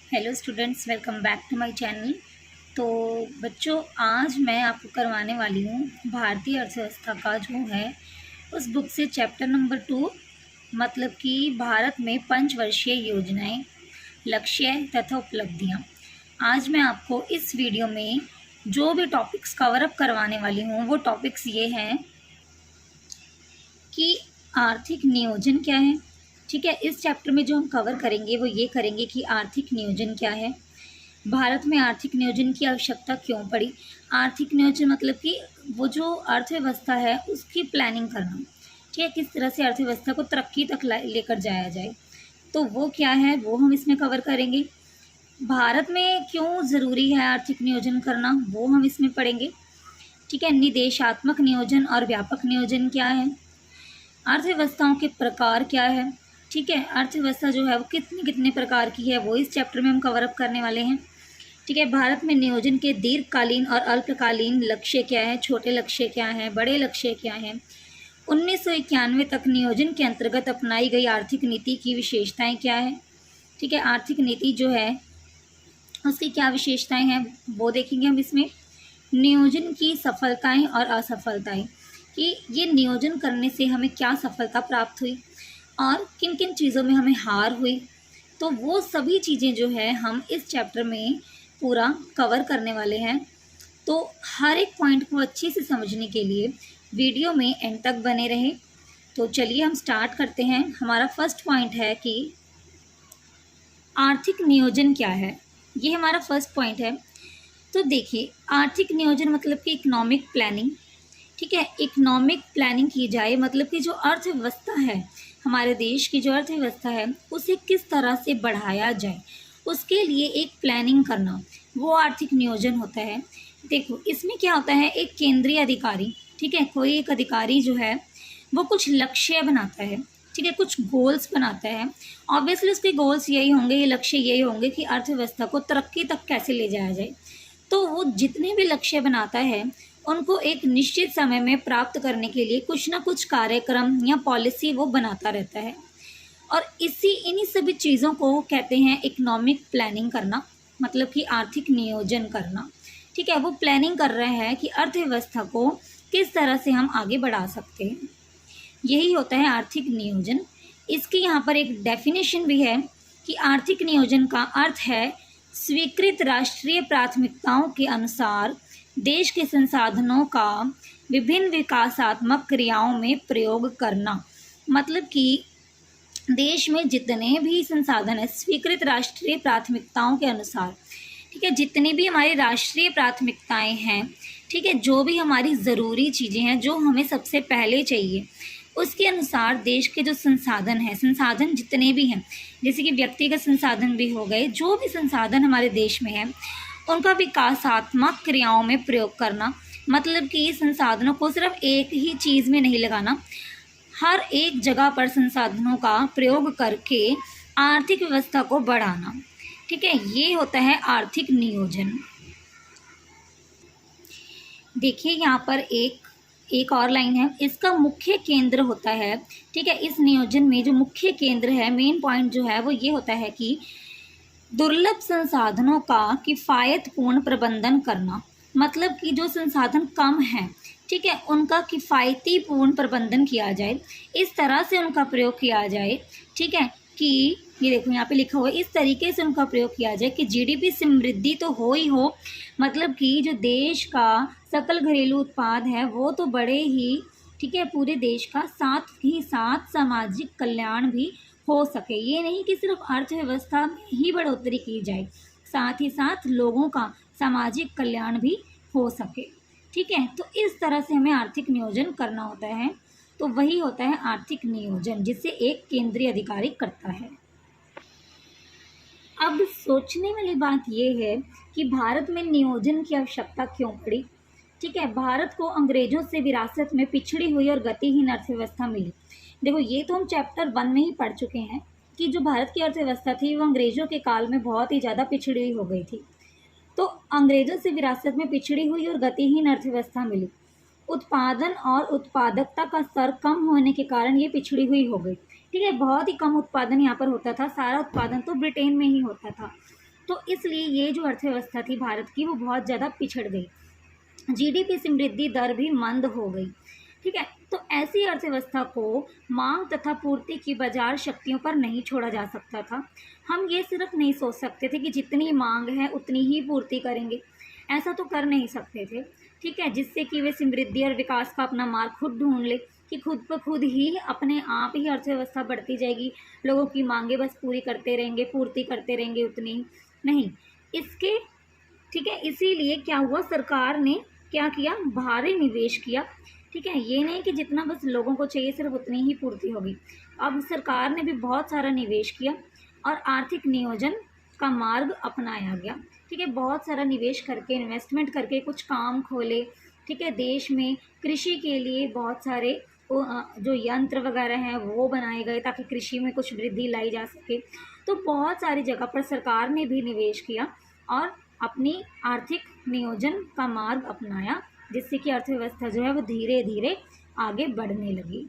Hello students, welcome back to my channel. तो बच्चों, आज मैं आपको करवाने वाली हूँ भारतीय अर्थव्यवस्था का जो है उस बुक से चैप्टर नंबर 2, मतलब कि भारत में पंचवर्षीय योजनाएं, लक्ष्य तथा उपलब्धियाँ। आज मैं आपको इस वीडियो में जो भी टॉपिक्स कवर अप करवाने वाली हूँ वो टॉपिक्स ये हैं कि आर्थिक नियोजन क्या है। ठीक है, इस चैप्टर में जो हम कवर करेंगे वो ये करेंगे कि आर्थिक नियोजन क्या है, भारत में आर्थिक नियोजन की आवश्यकता क्यों पड़ी। आर्थिक नियोजन मतलब कि वो जो अर्थव्यवस्था है उसकी प्लानिंग करना, ठीक है, किस तरह से अर्थव्यवस्था को तरक्की तक लेकर जाया जाए, तो वो क्या है वो हम इसमें कवर करेंगे। भारत में क्यों ज़रूरी है आर्थिक नियोजन करना वो हम इसमें पढ़ेंगे। ठीक है, निदेशात्मक नियोजन और व्यापक नियोजन क्या है, अर्थव्यवस्थाओं के प्रकार क्या है। ठीक है, अर्थव्यवस्था जो है वो कितने कितने प्रकार की है वो इस चैप्टर में हम कवर अप करने वाले हैं। ठीक है, भारत में नियोजन के दीर्घकालीन और अल्पकालीन लक्ष्य क्या है, छोटे लक्ष्य क्या हैं, बड़े लक्ष्य क्या हैं। 1991 तक नियोजन के अंतर्गत अपनाई गई आर्थिक नीति की विशेषताएं क्या है। ठीक है, आर्थिक नीति जो है उसकी क्या विशेषताएं हैं वो देखेंगे हम इसमें। नियोजन की सफलताएं और असफलताएं, कि ये नियोजन करने से हमें क्या सफलता प्राप्त हुई और किन किन चीज़ों में हमें हार हुई, तो वो सभी चीज़ें जो है हम इस चैप्टर में पूरा कवर करने वाले हैं। तो हर एक पॉइंट को अच्छे से समझने के लिए वीडियो में एंड तक बने रहें। तो चलिए हम स्टार्ट करते हैं। हमारा फर्स्ट पॉइंट है कि आर्थिक नियोजन क्या है, ये हमारा फर्स्ट पॉइंट है। तो देखिए, आर्थिक नियोजन मतलब कि इकोनॉमिक प्लानिंग। ठीक है, इकोनॉमिक प्लानिंग की जाए मतलब कि जो अर्थव्यवस्था है, हमारे देश की जो अर्थव्यवस्था है उसे किस तरह से बढ़ाया जाए, उसके लिए एक प्लानिंग करना, वो आर्थिक नियोजन होता है। देखो, इसमें क्या होता है, एक केंद्रीय अधिकारी, ठीक है, कोई एक अधिकारी जो है वो कुछ लक्ष्य बनाता है, ठीक है, कुछ गोल्स बनाता है। ऑब्वियसली उसके गोल्स यही होंगे, ये लक्ष्य यही होंगे कि अर्थव्यवस्था को तरक्की तक कैसे ले जाया जाए। तो वो जितने भी लक्ष्य बनाता है उनको एक निश्चित समय में प्राप्त करने के लिए कुछ ना कुछ कार्यक्रम या पॉलिसी वो बनाता रहता है, और इन्हीं सभी चीज़ों को कहते हैं इकोनॉमिक प्लानिंग करना, मतलब कि आर्थिक नियोजन करना। ठीक है, वो प्लानिंग कर रहे हैं कि अर्थव्यवस्था को किस तरह से हम आगे बढ़ा सकते हैं, यही होता है आर्थिक नियोजन। इसकी यहाँ पर एक डेफिनेशन भी है कि आर्थिक नियोजन का अर्थ है स्वीकृत राष्ट्रीय प्राथमिकताओं के अनुसार देश के संसाधनों का विभिन्न विकासात्मक क्रियाओं में प्रयोग करना। मतलब कि देश में जितने भी संसाधन है स्वीकृत राष्ट्रीय प्राथमिकताओं के अनुसार, ठीक है, जितनी भी हमारी राष्ट्रीय प्राथमिकताएं हैं, ठीक है, जो भी हमारी ज़रूरी चीज़ें हैं जो हमें सबसे पहले चाहिए, उसके अनुसार देश के जो संसाधन हैं, संसाधन जितने भी हैं, जैसे कि व्यक्तिगत संसाधन भी हो गए, जो भी संसाधन हमारे देश में है उनका विकासात्मक क्रियाओं में प्रयोग करना। मतलब कि संसाधनों को सिर्फ एक ही चीज़ में नहीं लगाना, हर एक जगह पर संसाधनों का प्रयोग करके आर्थिक व्यवस्था को बढ़ाना। ठीक है, ये होता है आर्थिक नियोजन। देखिए, यहाँ पर एक और लाइन है, इसका मुख्य केंद्र होता है। ठीक है, इस नियोजन में जो मुख्य केंद्र है, मेन पॉइंट जो है वो ये होता है कि दुर्लभ संसाधनों का किफ़ायतपूर्ण प्रबंधन करना। मतलब कि जो संसाधन कम हैं, ठीक है, उनका किफ़ायती पूर्ण प्रबंधन किया जाए, इस तरह से उनका प्रयोग किया जाए। ठीक है, कि ये देखो यहाँ पे लिखा हुआ है, इस तरीके से उनका प्रयोग किया जाए कि जीडीपी समृद्धि तो हो ही हो, मतलब कि जो देश का सकल घरेलू उत्पाद है वो तो बढ़े ही, ठीक है, पूरे देश का, साथ ही साथ सामाजिक कल्याण भी हो सके। ये नहीं कि सिर्फ अर्थव्यवस्था में ही बढ़ोतरी की जाए, साथ ही साथ लोगों का सामाजिक कल्याण भी हो सके। ठीक है, तो इस तरह से हमें आर्थिक नियोजन करना होता है। तो वही होता है आर्थिक नियोजन, जिसे एक केंद्रीय अधिकारी करता है। अब सोचने वाली बात यह है कि भारत में नियोजन की आवश्यकता क्यों पड़ी। ठीक है, भारत को अंग्रेजों से विरासत में पिछड़ी हुई और गतिहीन अर्थव्यवस्था मिली। देखो, ये तो हम चैप्टर 1 में ही पढ़ चुके हैं कि जो भारत की अर्थव्यवस्था थी वो अंग्रेजों के काल में बहुत ही ज़्यादा पिछड़ी हुई हो गई थी। तो अंग्रेजों से विरासत में पिछड़ी हुई और गतिहीन अर्थव्यवस्था मिली। उत्पादन और उत्पादकता का स्तर कम होने के कारण ये पिछड़ी हुई हो गई। ठीक है, बहुत ही कम उत्पादन यहाँ पर होता था, सारा उत्पादन तो ब्रिटेन में ही होता था। तो इसलिए ये जो अर्थव्यवस्था थी भारत की, वो बहुत ज़्यादा पिछड़ गई। जीडीपी समृद्धि दर भी मंद हो गई। ठीक है, तो ऐसी अर्थव्यवस्था को मांग तथा पूर्ति की बाजार शक्तियों पर नहीं छोड़ा जा सकता था। हम ये सिर्फ नहीं सोच सकते थे कि जितनी मांग है उतनी ही पूर्ति करेंगे, ऐसा तो कर नहीं सकते थे। ठीक है, जिससे कि वे समृद्धि और विकास का अपना मार्ग खुद ढूंढ ले, कि खुद ब खुद ही अपने आप ही अर्थव्यवस्था बढ़ती जाएगी, लोगों की मांगे बस पूरी करते रहेंगे, पूर्ति करते रहेंगे उतनी ही नहीं इसके। ठीक है, इसीलिए क्या हुआ, सरकार ने क्या किया, भारी निवेश किया। ठीक है, ये नहीं कि जितना बस लोगों को चाहिए सिर्फ उतनी ही पूर्ति होगी। अब सरकार ने भी बहुत सारा निवेश किया और आर्थिक नियोजन का मार्ग अपनाया गया। ठीक है, बहुत सारा निवेश करके, इन्वेस्टमेंट करके कुछ काम खोले। ठीक है, देश में कृषि के लिए बहुत सारे जो यंत्र वगैरह हैं वो बनाए गए ताकि कृषि में कुछ वृद्धि लाई जा सके। तो बहुत सारी जगह पर सरकार ने भी निवेश किया और अपनी आर्थिक नियोजन का मार्ग अपनाया, जिससे कि अर्थव्यवस्था जो है वो धीरे धीरे आगे बढ़ने लगी।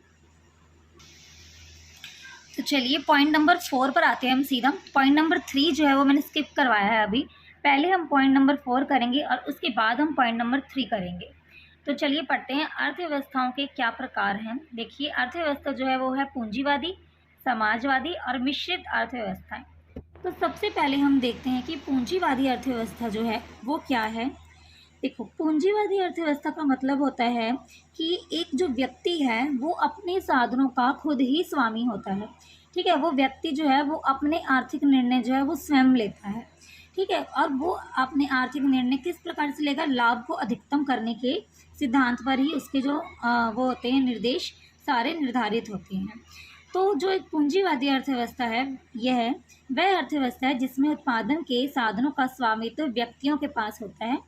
तो चलिए पॉइंट नंबर 4 पर आते हैं हम सीधा। पॉइंट नंबर 3 जो है वो मैंने स्किप करवाया है अभी। पहले हम पॉइंट नंबर 4 करेंगे और उसके बाद हम पॉइंट नंबर 3 करेंगे। तो चलिए पढ़ते हैं, अर्थव्यवस्थाओं के क्या प्रकार हैं। देखिए, अर्थव्यवस्था जो है वो है पूंजीवादी, समाजवादी और मिश्रित अर्थव्यवस्थाएं। तो सबसे पहले हम देखते हैं कि पूंजीवादी अर्थव्यवस्था जो है वो क्या है। देखो, पूंजीवादी अर्थव्यवस्था का मतलब होता है कि एक जो व्यक्ति है वो अपने साधनों का खुद ही स्वामी होता है। ठीक है, वो व्यक्ति जो है वो अपने आर्थिक निर्णय जो है वो स्वयं लेता है। ठीक है, और वो अपने आर्थिक निर्णय किस प्रकार से लेगा, लाभ को अधिकतम करने के सिद्धांत पर ही उसके जो वो होते हैं निर्देश सारे निर्धारित होते हैं। तो जो एक पूंजीवादी अर्थव्यवस्था है, यह वह अर्थव्यवस्था है जिसमें उत्पादन के साधनों का स्वामित्व व्यक्तियों के पास होता है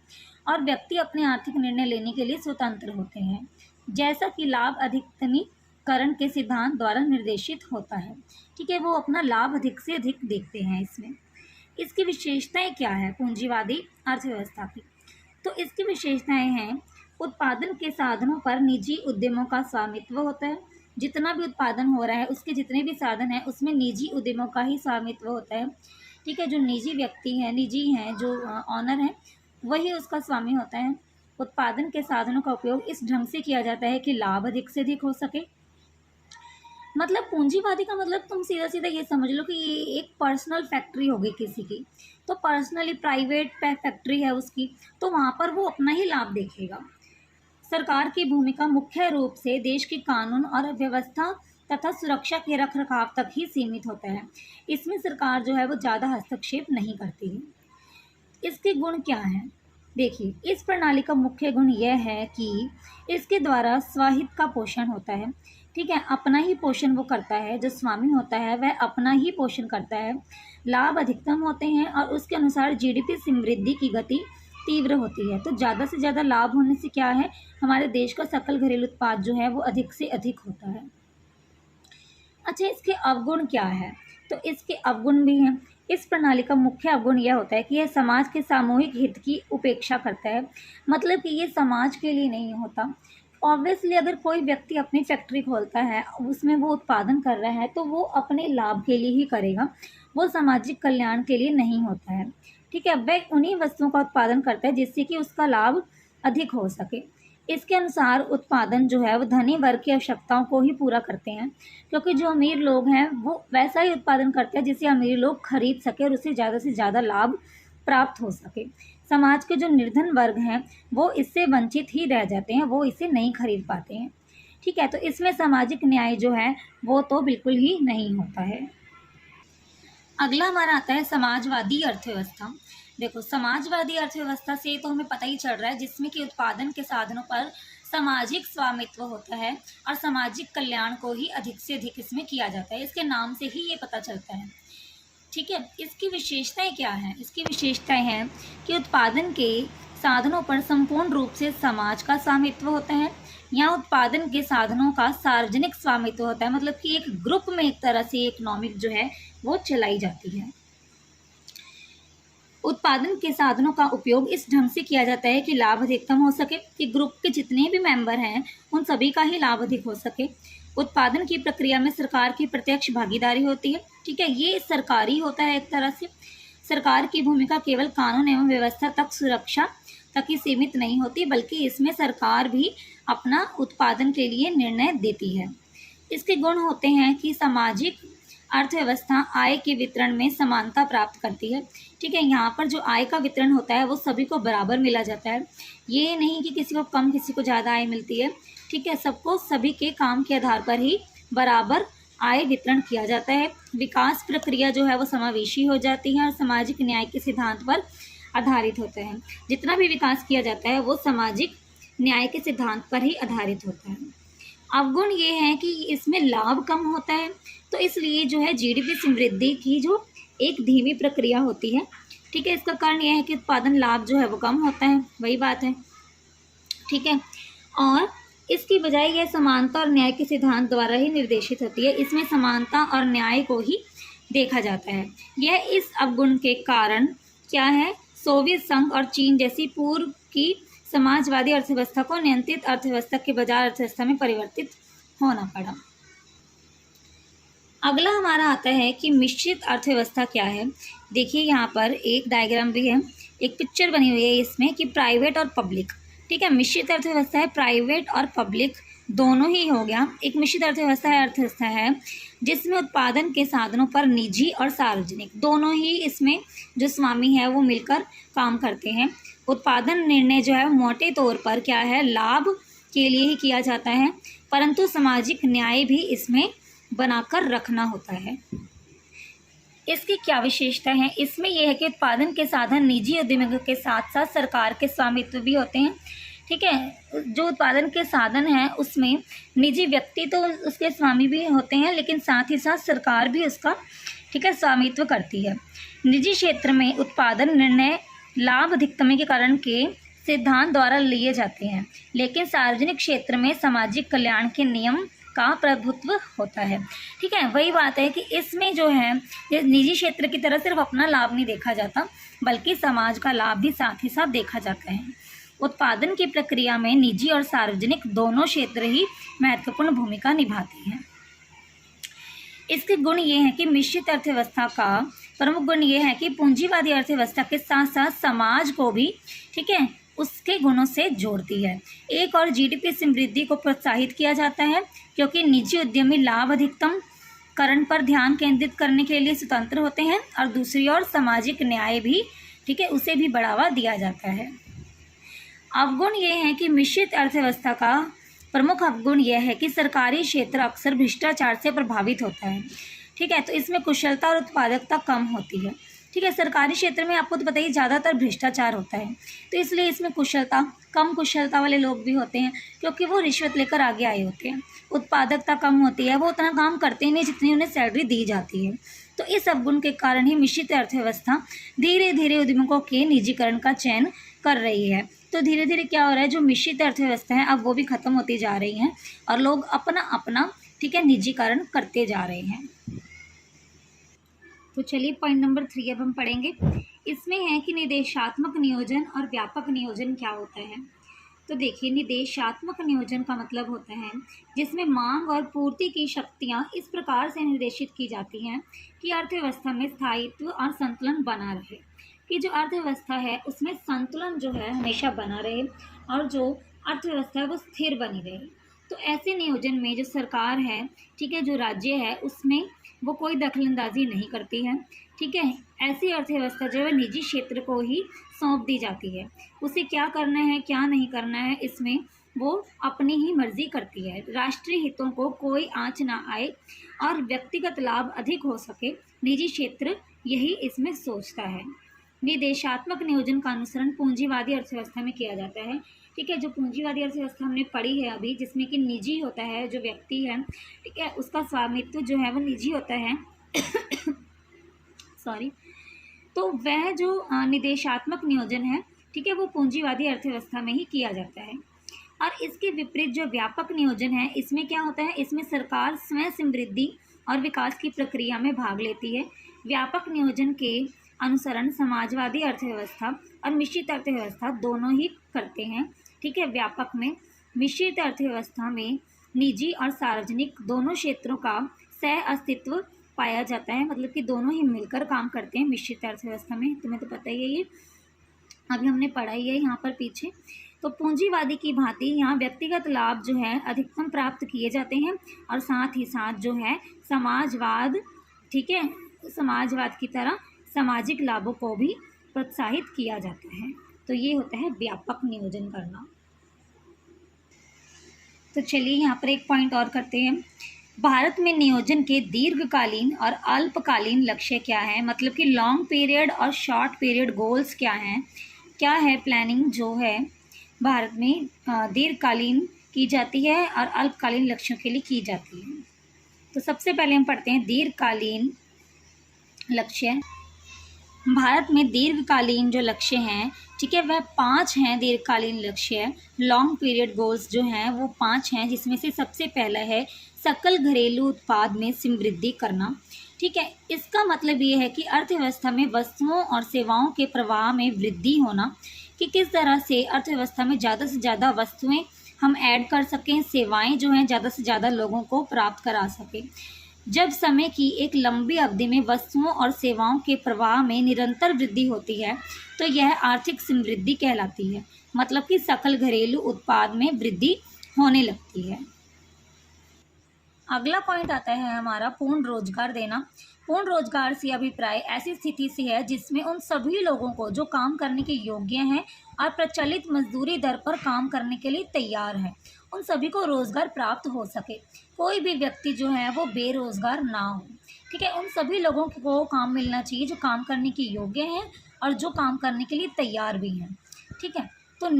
और व्यक्ति अपने आर्थिक निर्णय लेने के लिए स्वतंत्र होते हैं, जैसा कि लाभ अधिकतमीकरण के सिद्धांत द्वारा निर्देशित होता है। ठीक है, वो अपना लाभ अधिक से अधिक देखते हैं इसमें। इसकी विशेषताएं क्या है पूंजीवादी अर्थव्यवस्था की? तो इसकी विशेषताएं हैं, उत्पादन के साधनों पर निजी उद्यमों का स्वामित्व होता है। जितना भी उत्पादन हो रहा है, उसके जितने भी साधन हैं उसमें निजी उद्यमों का ही स्वामित्व होता है। ठीक है, जो निजी व्यक्ति हैं, निजी हैं, जो ऑनर हैं, वही उसका स्वामी होता है। उत्पादन के साधनों का उपयोग इस ढंग से किया जाता है कि लाभ अधिक से अधिक हो सके। मतलब पूंजीवादी का मतलब तुम सीधा सीधा ये समझ लो कि ये एक पर्सनल फैक्ट्री होगी किसी की, तो पर्सनली प्राइवेट फैक्ट्री है उसकी, तो वहाँ पर वो अपना ही लाभ देखेगा। सरकार की भूमिका मुख्य रूप से देश के कानून और व्यवस्था तथा सुरक्षा के रखरखाव तक ही सीमित होता है। इसमें सरकार जो है वो ज़्यादा हस्तक्षेप नहीं करती है। इसके गुण क्या हैं? देखिए, इस प्रणाली का मुख्य गुण यह है कि इसके द्वारा स्वहित का पोषण होता है। ठीक है, अपना ही पोषण वो करता है, जो स्वामी होता है वह अपना ही पोषण करता है। लाभ अधिकतम होते हैं और उसके अनुसार जीडीपी समृद्धि की गति तीव्र होती है। तो ज़्यादा से ज़्यादा लाभ होने से क्या है, हमारे देश का सकल घरेलू उत्पाद जो है वो अधिक से अधिक होता है। अच्छा, इसके अवगुण क्या है? तो इसके अवगुण भी हैं। इस प्रणाली का मुख्य अवगुण यह होता है कि यह समाज के सामूहिक हित की उपेक्षा करता है। मतलब कि ये समाज के लिए नहीं होता। ऑब्वियसली अगर कोई व्यक्ति अपनी फैक्ट्री खोलता है, उसमें वो उत्पादन कर रहा है, तो वो अपने लाभ के लिए ही करेगा, वो सामाजिक कल्याण के लिए नहीं होता है। ठीक है, वह उन्हीं वस्तुओं का उत्पादन करता है जिससे कि उसका लाभ अधिक हो सके। इसके अनुसार उत्पादन जो है वो धनी वर्ग की आवश्यकताओं को ही पूरा करते हैं, क्योंकि जो अमीर लोग हैं वो वैसा ही उत्पादन करते हैं जिसे अमीर लोग खरीद सके और उससे ज़्यादा लाभ प्राप्त हो सके। समाज के जो निर्धन वर्ग हैं वो इससे वंचित ही रह जाते हैं, वो इसे नहीं खरीद पाते हैं। ठीक है, तो इसमें सामाजिक न्याय जो है वो तो बिल्कुल ही नहीं होता है। अगला हमारा आता है समाजवादी अर्थव्यवस्था। देखो, समाजवादी अर्थव्यवस्था से तो हमें पता ही चल रहा है, जिसमें कि उत्पादन के साधनों पर सामाजिक स्वामित्व होता है और सामाजिक कल्याण को ही अधिक से अधिक इसमें किया जाता है। इसके नाम से ही ये पता चलता है। ठीक है, इसकी विशेषताएं क्या हैं? इसकी विशेषताएं हैं कि उत्पादन के साधनों पर संपूर्ण रूप से समाज का स्वामित्व होता है। यहाँ उत्पादन के साधनों का सार्वजनिक स्वामित्व होता है, मतलब कि एक ग्रुप में एक तरह से इकोनॉमिक जो है वो चलाई जाती है। उत्पादन के साधनों का उपयोग इस ढंग से किया जाता है कि लाभ अधिकतम हो सके, कि ग्रुप के जितने भी मेंबर हैं उन सभी का ही लाभ अधिक हो सके। उत्पादन की प्रक्रिया में सरकार की प्रत्यक्ष भागीदारी होती है। ठीक है, ये सरकारी होता है एक तरह से। सरकार की भूमिका केवल कानून एवं व्यवस्था तक सुरक्षा तक ही सीमित नहीं होती, बल्कि इसमें सरकार भी अपना उत्पादन के लिए निर्णय देती है। इसके गुण होते हैं कि सामाजिक अर्थव्यवस्था आय के वितरण में समानता प्राप्त करती है। ठीक है, यहाँ पर जो आय का वितरण होता है वो सभी को बराबर मिला जाता है। ये नहीं कि किसी को कम किसी को ज़्यादा आय मिलती है। ठीक है, सबको सभी के काम के आधार पर ही बराबर आय वितरण किया जाता है। विकास प्रक्रिया जो है वो समावेशी हो जाती है और सामाजिक न्याय के सिद्धांत पर आधारित होता है। जितना भी विकास किया जाता है वो सामाजिक न्याय के सिद्धांत पर ही आधारित होता है। अवगुण ये है कि इसमें लाभ कम होता है, तो इसलिए जो है जीडीपी समृद्धि की जो एक धीमी प्रक्रिया होती है। ठीक है, इसका कारण यह है कि उत्पादन लाभ जो है वो कम होता है, वही बात है। ठीक है, और इसकी बजाय यह समानता और न्याय के सिद्धांत द्वारा ही निर्देशित होती है। इसमें समानता और न्याय को ही देखा जाता है। यह इस अवगुण के कारण क्या है, सोवियत संघ और चीन जैसी पूर्व की समाजवादी अर्थव्यवस्था को नियंत्रित अर्थव्यवस्था के बाजार अर्थव्यवस्था में परिवर्तित होना पड़ा। अगला हमारा आता है कि मिश्रित अर्थव्यवस्था क्या है। देखिए यहाँ पर एक डायग्राम भी है, एक पिक्चर बनी हुई है इसमें कि प्राइवेट और पब्लिक। ठीक है, मिश्रित अर्थव्यवस्था है, प्राइवेट और पब्लिक दोनों ही हो गया। एक मिश्रित अर्थव्यवस्था है जिसमें उत्पादन के साधनों पर निजी और सार्वजनिक दोनों ही इसमें जो स्वामी है वो मिलकर काम करते हैं। उत्पादन निर्णय जो है मोटे तौर पर क्या है, लाभ के लिए ही किया जाता है, परंतु सामाजिक न्याय भी इसमें बनाकर रखना होता है। इसकी क्या विशेषता है, इसमें यह है कि उत्पादन के साधन निजी उद्यमियों के साथ साथ सरकार के स्वामित्व भी होते हैं। ठीक है, जो उत्पादन के साधन हैं उसमें निजी व्यक्ति तो उसके स्वामी भी होते हैं, लेकिन साथ ही साथ सरकार भी उसका ठीक है स्वामित्व करती है। निजी क्षेत्र में उत्पादन निर्णय लाभ अधिकतम के कारण के सिद्धांत द्वारा लिए जाते हैं, लेकिन सार्वजनिक क्षेत्र में सामाजिक कल्याण के नियम का प्रभुत्व होता है। ठीक है, वही बात है कि इसमें जो है निजी क्षेत्र की तरह सिर्फ अपना लाभ नहीं देखा जाता, बल्कि समाज का लाभ भी साथ ही साथ देखा जाता है। उत्पादन की प्रक्रिया में निजी और सार्वजनिक दोनों क्षेत्र ही महत्वपूर्ण भूमिका निभाते हैं। इसके गुण ये हैं कि मिश्रित अर्थव्यवस्था का प्रमुख गुण ये है कि पूंजीवादी अर्थव्यवस्था के साथ साथ समाज को भी ठीक है उसके गुणों से जोड़ती है। एक और जीडीपी समृद्धि को प्रोत्साहित किया जाता है क्योंकि निजी उद्यमी लाभ अधिकतम करण पर ध्यान केंद्रित करने के लिए स्वतंत्र होते हैं, और दूसरी ओर सामाजिक न्याय भी ठीक है उसे भी बढ़ावा दिया जाता है। अवगुण ये है कि मिश्रित अर्थव्यवस्था का प्रमुख अवगुण यह है कि सरकारी क्षेत्र अक्सर भ्रष्टाचार से प्रभावित होता है। ठीक है, तो इसमें कुशलता और उत्पादकता कम होती है। ठीक है, सरकारी क्षेत्र में आपको तो पता ही ज़्यादातर भ्रष्टाचार होता है, तो इसलिए इसमें कम कुशलता वाले लोग भी होते हैं क्योंकि वो रिश्वत लेकर आगे आए होते हैं। उत्पादकता कम होती है, वो उतना काम करते ही नहीं जितनी उन्हें सैलरी दी जाती है। तो इस अवगुण के कारण ही मिश्रित अर्थव्यवस्था धीरे धीरे उद्यमों के निजीकरण का चयन कर रही है। तो धीरे धीरे क्या हो रहा है, जो मिश्रित अर्थव्यवस्था है अब वो भी खत्म होती जा रही हैं और लोग अपना अपना ठीक है निजीकरण करते जा रहे हैं। तो चलिए पॉइंट नंबर 3 अब हम पढ़ेंगे। इसमें है कि निदेशात्मक नियोजन और व्यापक नियोजन क्या होता है। तो देखिए, निदेशात्मक नियोजन का मतलब होता है जिसमें मांग और पूर्ति की शक्तियाँ इस प्रकार से निर्देशित की जाती हैं कि अर्थव्यवस्था में स्थायित्व और संतुलन बना रहे, कि जो अर्थव्यवस्था है उसमें संतुलन जो है हमेशा बना रहे और जो अर्थव्यवस्था है वो स्थिर बनी रहे। तो ऐसे नियोजन में जो सरकार है ठीक है, जो राज्य है उसमें वो कोई दखलंदाजी नहीं करती है। ठीक है, ऐसी अर्थव्यवस्था जो है निजी क्षेत्र को ही सौंप दी जाती है। उसे क्या करना है क्या नहीं करना है इसमें वो अपनी ही मर्जी करती है। राष्ट्रीय हितों को कोई आँच ना आए और व्यक्तिगत लाभ अधिक हो सके, निजी क्षेत्र यही इसमें सोचता है। निदेशात्मक नियोजन का अनुसरण पूंजीवादी अर्थव्यवस्था में किया जाता है। ठीक है, जो पूंजीवादी अर्थव्यवस्था हमने पढ़ी है अभी, जिसमें कि निजी होता है, जो व्यक्ति है ठीक है उसका स्वामित्व जो है वो निजी होता है सॉरी, तो वह जो निदेशात्मक नियोजन है ठीक है वो पूंजीवादी अर्थव्यवस्था में ही किया जाता है। और इसके विपरीत जो व्यापक नियोजन है इसमें क्या होता है, इसमें सरकार स्वयं समृद्धि और विकास की प्रक्रिया में भाग लेती है। व्यापक नियोजन के अनुसरण समाजवादी अर्थव्यवस्था और मिश्रित अर्थव्यवस्था दोनों ही करते हैं। ठीक है, व्यापक में मिश्रित अर्थव्यवस्था में निजी और सार्वजनिक दोनों क्षेत्रों का सह अस्तित्व पाया जाता है, मतलब कि दोनों ही मिलकर काम करते हैं मिश्रित अर्थव्यवस्था में। तुम्हें तो पता ही है ये, अभी हमने पढ़ा ही है यहाँ पर पीछे। तो पूंजीवादी की भांति यहाँ व्यक्तिगत लाभ जो है अधिकतम प्राप्त किए जाते हैं, और साथ ही साथ जो है समाजवाद, ठीक है, समाजवाद की तरह सामाजिक लाभों को भी प्रोत्साहित किया जाता है। तो ये होता है व्यापक नियोजन करना। तो चलिए यहाँ पर एक पॉइंट और करते हैं। भारत में नियोजन के दीर्घकालीन और अल्पकालीन लक्ष्य क्या है, मतलब कि लॉन्ग पीरियड और शॉर्ट पीरियड गोल्स क्या हैं, क्या है प्लानिंग जो है भारत में दीर्घकालीन की जाती है और अल्पकालीन लक्ष्यों के लिए की जाती है। तो सबसे पहले हम पढ़ते हैं दीर्घकालीन लक्ष्य। भारत में दीर्घकालीन जो लक्ष्य हैं, ठीक है, वह 5 हैं दीर्घकालीन लक्ष्य। लॉन्ग पीरियड गोल्स जो हैं वो 5 हैं, जिसमें से सबसे पहला है सकल घरेलू उत्पाद में समृद्धि करना। ठीक है, इसका मतलब ये है कि अर्थव्यवस्था में वस्तुओं और सेवाओं के प्रवाह में वृद्धि होना, कि किस तरह से अर्थव्यवस्था में ज़्यादा से ज़्यादा वस्तुएं हम ऐड कर सकें, सेवाएं जो हैं ज़्यादा से ज़्यादा लोगों को प्राप्त करा सकें। जब समय की एक लंबी अवधि में वस्तुओं और सेवाओं के प्रवाह में निरंतर वृद्धि होती है तो यह आर्थिक समृद्धि कहलाती है, मतलब कि सकल घरेलू उत्पाद में वृद्धि होने लगती है। अगला पॉइंट आता है हमारा पूर्ण रोजगार देना। पूर्ण रोजगार से अभिप्राय ऐसी स्थिति से है जिसमें उन सभी लोगों को जो काम करने के योग्य हैं और प्रचलित मजदूरी दर पर काम करने के लिए तैयार हैं, उन सभी को रोजगार प्राप्त हो सके। कोई भी व्यक्ति जो है वो बेरोजगार ना हो। ठीक है, उन सभी लोगों को काम मिलना चाहिए जो काम करने के योग्य हैं और जो काम करने के लिए तैयार भी हैं। ठीक है, तो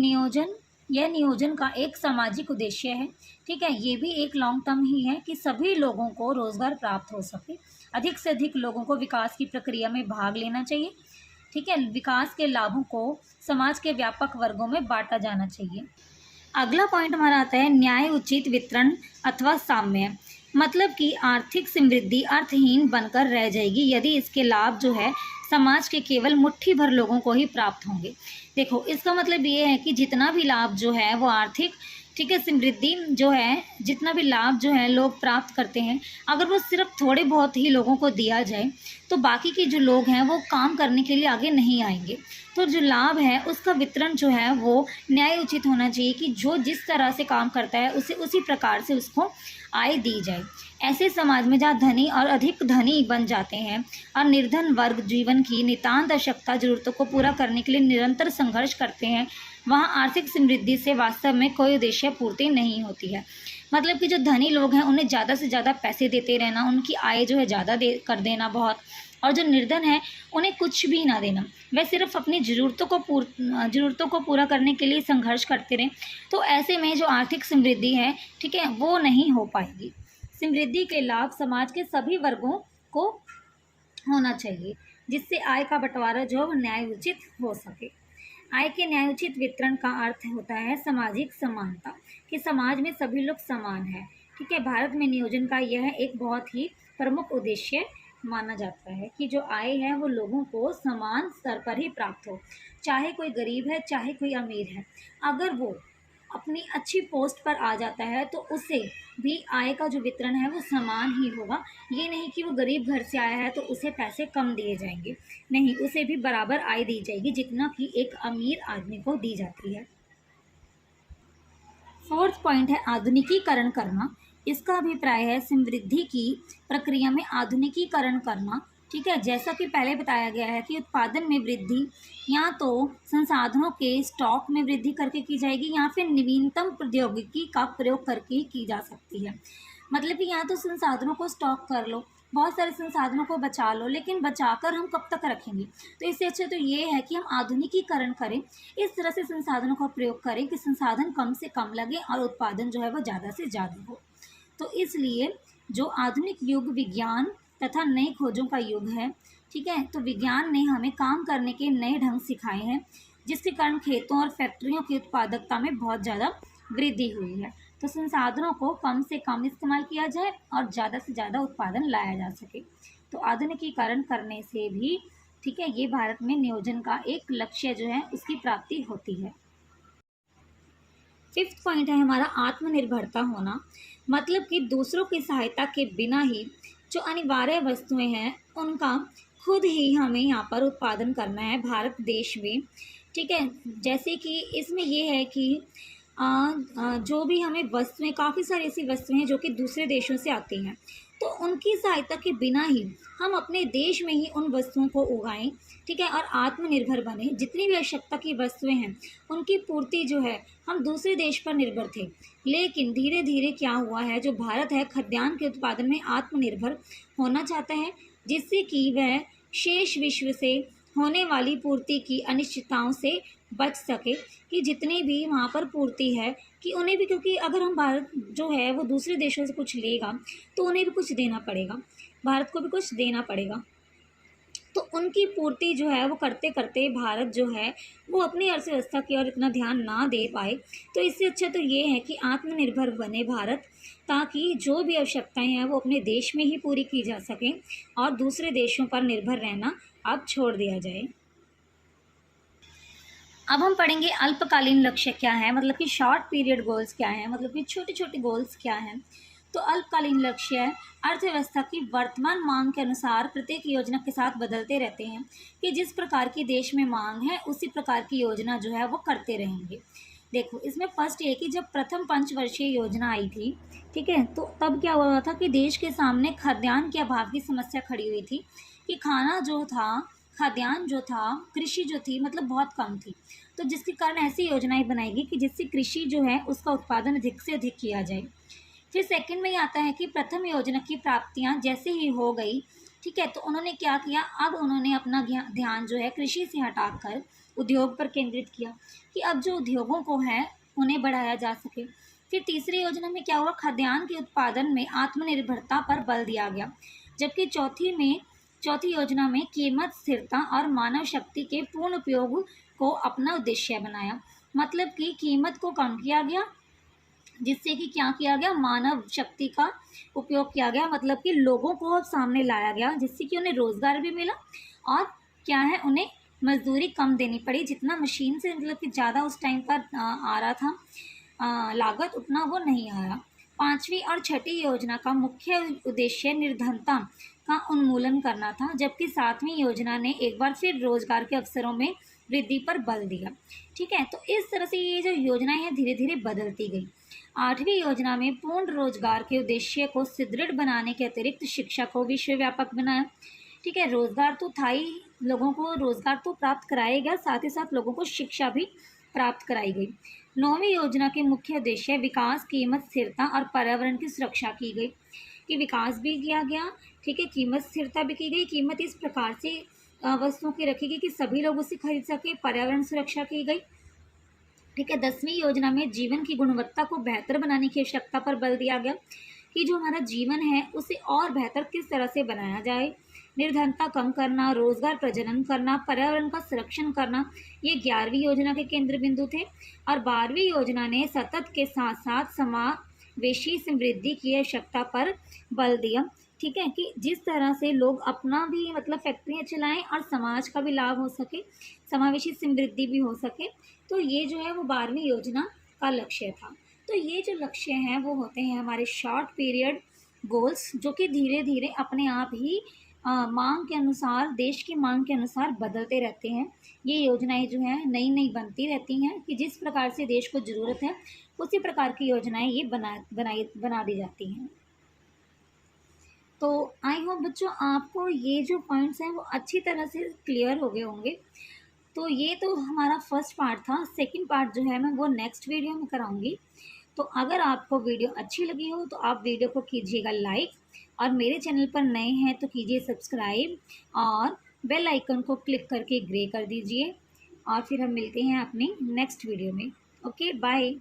यह नियोजन का एक सामाजिक उद्देश्य है। ठीक है, ये भी एक लॉन्ग टर्म ही है कि सभी लोगों को रोजगार प्राप्त हो सके। अधिक से अधिक लोगों को विकास की प्रक्रिया में भाग लेना चाहिए। ठीक है, विकास के लाभों को समाज के व्यापक वर्गों में बांटा जाना चाहिए। अगला पॉइंट हमारा आता है न्याय उचित वितरण अथवा साम्य, मतलब कि आर्थिक समृद्धि अर्थहीन बनकर रह जाएगी यदि इसके लाभ जो है समाज के केवल मुट्ठी भर लोगों को ही प्राप्त होंगे। देखो, इसका मतलब ये है कि जितना भी लाभ जो है वो आर्थिक, ठीक है, समृद्धि जो है, जितना भी लाभ जो है लोग प्राप्त करते हैं, अगर वो सिर्फ थोड़े बहुत ही लोगों को दिया जाए तो बाकी के जो लोग हैं वो काम करने के लिए आगे नहीं आएंगे। तो जो लाभ है उसका वितरण जो है वो न्याय उचित होना चाहिए कि जो जिस तरह से काम करता है उसे उसी प्रकार से उसको आय दी जाए। ऐसे समाज में जहाँ धनी और अधिक धनी बन जाते हैं और निर्धन वर्ग जीवन की नितांत आवश्यकता जरूरतों को पूरा करने के लिए निरंतर संघर्ष करते हैं, वहाँ आर्थिक समृद्धि से वास्तव में कोई उद्देश्य पूर्ति नहीं होती है। मतलब कि जो धनी लोग हैं उन्हें ज़्यादा से ज़्यादा पैसे देते रहना, उनकी आय जो है ज़्यादा कर देना बहुत, और जो निर्धन है उन्हें कुछ भी ना देना, वह सिर्फ अपनी ज़रूरतों को पूरा करने के लिए संघर्ष करते रहें। तो ऐसे में जो आर्थिक समृद्धि है, ठीक है, वो नहीं हो पाएगी। समृद्धि के लाभ समाज के सभी वर्गों को होना चाहिए, जिससे आय का बंटवारा जो है न्याय उचित हो सके। आय के न्यायोचित वितरण का अर्थ होता है सामाजिक समानता, कि समाज में सभी लोग समान हैं। ठीक है, भारत में नियोजन का यह एक बहुत ही प्रमुख उद्देश्य माना जाता है कि जो आय है वो लोगों को समान स्तर पर ही प्राप्त हो, चाहे कोई गरीब है चाहे कोई अमीर है। अगर वो अपनी अच्छी पोस्ट पर आ जाता है तो उसे भी आय का जो वितरण है वो समान ही होगा। ये नहीं कि वो गरीब घर से आया है तो उसे पैसे कम दिए जाएंगे, नहीं, उसे भी बराबर आय दी जाएगी जितना कि एक अमीर आदमी को दी जाती है। फोर्थ पॉइंट है आधुनिकीकरण करना। इसका अभिप्राय है समृद्धि की प्रक्रिया में आधुनिकीकरण करना। ठीक है, जैसा कि पहले बताया गया है कि उत्पादन में वृद्धि या तो संसाधनों के स्टॉक में वृद्धि करके की जाएगी या फिर नवीनतम प्रौद्योगिकी का प्रयोग करके ही की जा सकती है। मतलब कि या तो संसाधनों को स्टॉक कर लो, बहुत सारे संसाधनों को बचा लो, लेकिन बचाकर हम कब तक रखेंगे। तो इससे अच्छा तो ये है कि हम आधुनिकीकरण करें, इस तरह से संसाधनों का प्रयोग करें कि संसाधन कम से कम लगे और उत्पादन जो है वो ज़्यादा से ज़्यादा हो। तो इसलिए जो आधुनिक युग विज्ञान तथा नई खोजों का युग है, ठीक है, तो विज्ञान ने हमें काम करने के नए ढंग सिखाए हैं, जिसके कारण खेतों और फैक्ट्रियों की उत्पादकता में बहुत ज़्यादा वृद्धि हुई है। तो संसाधनों को कम से कम इस्तेमाल किया जाए और ज़्यादा से ज़्यादा उत्पादन लाया जा सके। तो आधुनिकीकरण करने से भी, ठीक है, ये भारत में नियोजन का एक लक्ष्य जो है उसकी प्राप्ति होती है। फिफ्थ पॉइंट है हमारा आत्मनिर्भरता होना, मतलब कि दूसरों की सहायता के बिना ही जो अनिवार्य वस्तुएं हैं उनका खुद ही हमें यहाँ पर उत्पादन करना है भारत देश में, ठीक है। जैसे कि इसमें ये है कि जो भी हमें वस्तुएं, काफ़ी सारी ऐसी वस्तुएं हैं जो कि दूसरे देशों से आती हैं, तो उनकी सहायता के बिना ही हम अपने देश में ही उन वस्तुओं को उगाएं, ठीक है, और आत्मनिर्भर बने। जितनी भी आवश्यकता की वस्तुएं हैं उनकी पूर्ति जो है, हम दूसरे देश पर निर्भर थे, लेकिन धीरे धीरे क्या हुआ है, जो भारत है खाद्यान्न के उत्पादन में आत्मनिर्भर होना चाहता है, जिससे कि वह शेष विश्व से होने वाली पूर्ति की अनिश्चितताओं से बच सके, कि जितनी भी वहाँ पर पूर्ति है कि उन्हें भी, क्योंकि अगर हम भारत जो है वो दूसरे देशों से कुछ लेगा तो उन्हें भी कुछ देना पड़ेगा, भारत को भी कुछ देना पड़ेगा। तो उनकी पूर्ति जो है वो करते करते भारत जो है वो अपनी अर्थव्यवस्था की ओर इतना ध्यान ना दे पाए। तो इससे अच्छा तो ये है कि आत्मनिर्भर बने भारत, ताकि जो भी आवश्यकताएं हैं वो अपने देश में ही पूरी की जा सकें और दूसरे देशों पर निर्भर रहना अब छोड़ दिया जाए। अब हम पढ़ेंगे अल्पकालीन लक्ष्य क्या है, मतलब कि शॉर्ट पीरियड गोल्स क्या हैं, मतलब कि छोटे छोटे गोल्स क्या हैं। तो अल्पकालीन लक्ष्य अर्थव्यवस्था की वर्तमान मांग के अनुसार प्रत्येक योजना के साथ बदलते रहते हैं, कि जिस प्रकार की देश में मांग है उसी प्रकार की योजना जो है वो करते रहेंगे। देखो इसमें फर्स्ट ये कि जब प्रथम पंचवर्षीय योजना आई थी, ठीक है, तो तब क्या हुआ था कि देश के सामने खाद्यान्न के अभाव की समस्या खड़ी हुई थी, कि खाना जो था, खाद्यान्न जो था, कृषि जो थी मतलब बहुत कम थी। तो जिसके कारण ऐसी योजनाएं बनाएगी कि जिससे कृषि जो है उसका उत्पादन अधिक से अधिक किया जाए। फिर सेकंड में आता है कि प्रथम योजना की प्राप्तियां जैसे ही हो गई, ठीक है, तो उन्होंने क्या किया, अब उन्होंने अपना ध्यान जो है कृषि से हटाकर उद्योग पर केंद्रित किया, कि अब जो उद्योगों को है उन्हें बढ़ाया जा सके। फिर तीसरी योजना में क्या हुआ, खाद्यान्न के उत्पादन में आत्मनिर्भरता पर बल दिया गया। जबकि चौथी योजना में कीमत स्थिरता और मानव शक्ति के पूर्ण उपयोग को अपना उद्देश्य बनाया, मतलब कि कीमत को कम किया गया, जिससे कि क्या किया गया, मानव शक्ति का उपयोग किया गया, मतलब कि लोगों को अब सामने लाया गया, जिससे कि उन्हें रोजगार भी मिला और क्या है, उन्हें मजदूरी कम देनी पड़ी। जितना मशीन से मतलब कि ज़्यादा उस टाइम पर आ रहा था लागत, उतना वो नहीं आया। पांचवी और छठी योजना का मुख्य उद्देश्य निर्धनता का उन्मूलन करना था, जबकि सातवीं योजना ने एक बार फिर रोजगार के अवसरों में वृद्धि पर बल दिया, ठीक है। तो इस तरह से ये जो योजनाएं हैं धीरे धीरे बदलती गई। आठवीं योजना में पूर्ण रोजगार के उद्देश्य को सुदृढ़ बनाने के अतिरिक्त शिक्षा को विश्वव्यापक बनाया, ठीक है। रोजगार तो था ही, लोगों को रोजगार तो प्राप्त कराया गया, साथ ही साथ लोगों को शिक्षा भी प्राप्त कराई गई। नौवीं योजना के मुख्य उद्देश्य विकास, कीमत स्थिरता और पर्यावरण की सुरक्षा की गई, कि विकास भी किया गया, ठीक है, कीमत स्थिरता भी की गई। कीमत इस प्रकार से वस्तुओं की रखी गई कि सभी लोग उसे खरीद सके, पर्यावरण सुरक्षा की गई, ठीक है। 10वीं योजना में जीवन की गुणवत्ता को बेहतर बनाने की आवश्यकता पर बल दिया गया, कि जो हमारा जीवन है उसे और बेहतर किस तरह से बनाया जाए। निर्धनता कम करना, रोजगार प्रजनन करना, पर्यावरण का संरक्षण करना, ये 11वीं योजना के केंद्र बिंदु थे। और 12वीं योजना ने सतत के साथ साथ समावेशी समृद्धि की आवश्यकता पर बल दिया, ठीक है, कि जिस तरह से लोग अपना भी मतलब फैक्ट्रियाँ चलाएं और समाज का भी लाभ हो सके, समावेशी समृद्धि भी हो सके। तो ये जो है वो 12वीं योजना का लक्ष्य था। तो ये जो लक्ष्य हैं वो होते हैं हमारे शॉर्ट पीरियड गोल्स, जो कि धीरे धीरे अपने आप ही मांग के अनुसार, देश की मांग के अनुसार बदलते रहते हैं। ये योजनाएं जो हैं नई नई बनती रहती हैं, कि जिस प्रकार से देश को ज़रूरत है उसी प्रकार की योजनाएं ये बना दी जाती हैं। तो आई होप बच्चों आपको ये जो पॉइंट्स हैं वो अच्छी तरह से क्लियर हो गए होंगे। तो ये तो हमारा फर्स्ट पार्ट था। सेकंड पार्ट जो है मैं वो नेक्स्ट वीडियो में कराऊंगी। तो अगर आपको वीडियो अच्छी लगी हो तो आप वीडियो को कीजिएगा लाइक, और मेरे चैनल पर नए हैं तो कीजिए सब्सक्राइब, और बेल आइकन को क्लिक करके ग्रे कर दीजिए। और फिर हम मिलते हैं अपनी नेक्स्ट वीडियो में। Okay, bye.